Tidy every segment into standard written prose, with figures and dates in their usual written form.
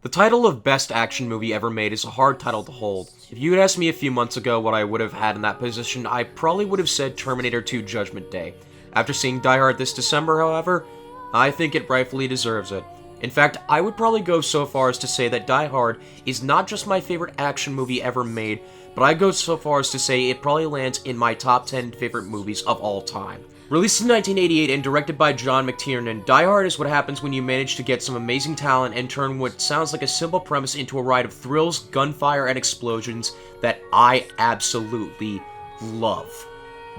The title of Best Action Movie Ever Made is a hard title to hold. If you had asked me a few months ago what I would have had in that position, I probably would have said Terminator 2 Judgment Day. After seeing Die Hard this December, however, I think it rightfully deserves it. In fact, I would probably go so far as to say that Die Hard is not just my favorite action movie ever made, but I go so far as to say it probably lands in my top 10 favorite movies of all time. Released in 1988 and directed by John McTiernan, Die Hard is what happens when you manage to get some amazing talent and turn what sounds like a simple premise into a ride of thrills, gunfire, and explosions that I absolutely love.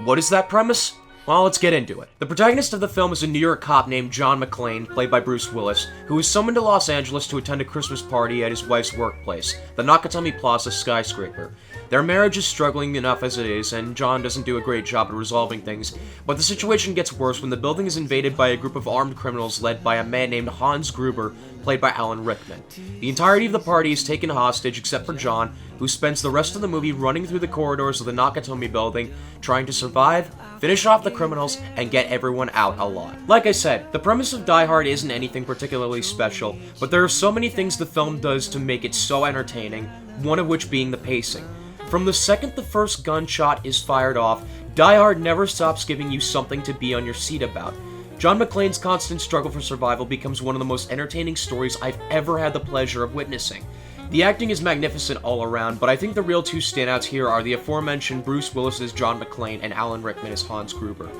What is that premise? Well, let's get into it. The protagonist of the film is a New York cop named John McClane, played by Bruce Willis, who is summoned to Los Angeles to attend a Christmas party at his wife's workplace, the Nakatomi Plaza skyscraper. Their marriage is struggling enough as it is, and John doesn't do a great job at resolving things, but the situation gets worse when the building is invaded by a group of armed criminals led by a man named Hans Gruber, played by Alan Rickman. The entirety of the party is taken hostage except for John, who spends the rest of the movie running through the corridors of the Nakatomi building, trying to survive, finish off the criminals, and get everyone out alive. Like I said, the premise of Die Hard isn't anything particularly special, but there are so many things the film does to make it so entertaining, one of which being the pacing. From the second the first gunshot is fired off, Die Hard never stops giving you something to be on your seat about. John McClane's constant struggle for survival becomes one of the most entertaining stories I've ever had the pleasure of witnessing. The acting is magnificent all around, but I think the real two standouts here are the aforementioned Bruce Willis as John McClane and Alan Rickman as Hans Gruber.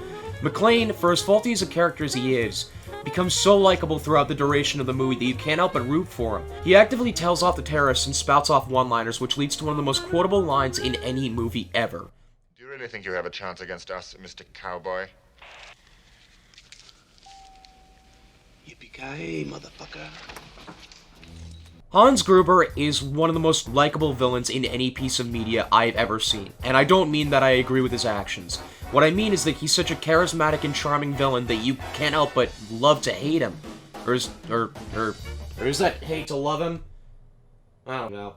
McClane, for as faulty as a character as he is, becomes so likable throughout the duration of the movie that you can't help but root for him. He actively tells off the terrorists and spouts off one-liners, which leads to one of the most quotable lines in any movie ever. Do you really think you have a chance against us, Mr. Cowboy? Yippee-Kai-Yay, motherfucker. Hans Gruber is one of the most likable villains in any piece of media I've ever seen, and I don't mean that I agree with his actions. What I mean is that he's such a charismatic and charming villain that you can't help but love to hate him. Or is that hate to love him? I don't know.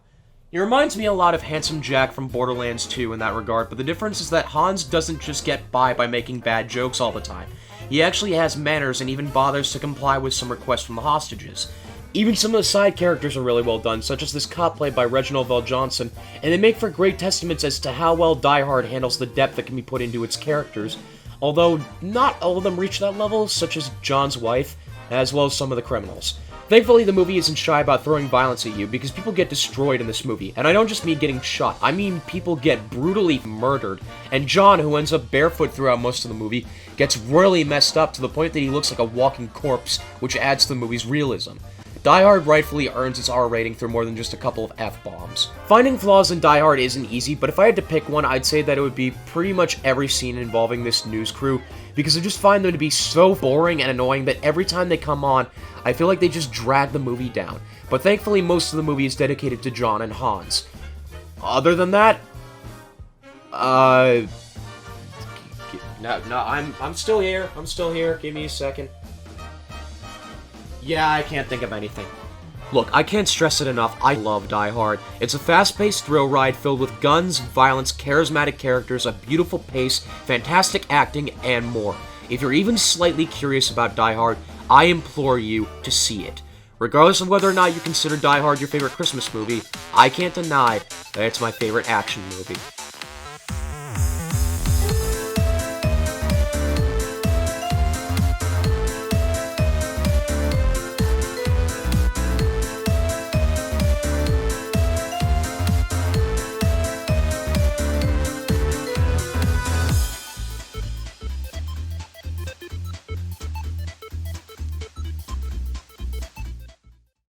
He reminds me a lot of Handsome Jack from Borderlands 2 in that regard, but the difference is that Hans doesn't just get by making bad jokes all the time. He actually has manners and even bothers to comply with some requests from the hostages. Even some of the side characters are really well done, such as this cop played by Reginald VelJohnson, and they make for great testaments as to how well Die Hard handles the depth that can be put into its characters, although not all of them reach that level, such as John's wife, as well as some of the criminals. Thankfully, the movie isn't shy about throwing violence at you, because people get destroyed in this movie, and I don't just mean getting shot, I mean people get brutally murdered, and John, who ends up barefoot throughout most of the movie, gets really messed up to the point that he looks like a walking corpse, which adds to the movie's realism. Die Hard rightfully earns its R rating through more than just a couple of F-bombs. Finding flaws in Die Hard isn't easy, but if I had to pick one, I'd say that it would be pretty much every scene involving this news crew, because I just find them to be so boring and annoying that every time they come on, I feel like they just drag the movie down. But thankfully, most of the movie is dedicated to John and Hans. Other than that, no, I'm still here. I'm still here. Give me a second. Yeah, I can't think of anything. Look, I can't stress it enough, I love Die Hard. It's a fast-paced thrill ride filled with guns, violence, charismatic characters, a beautiful pace, fantastic acting, and more. If you're even slightly curious about Die Hard, I implore you to see it. Regardless of whether or not you consider Die Hard your favorite Christmas movie, I can't deny that it's my favorite action movie.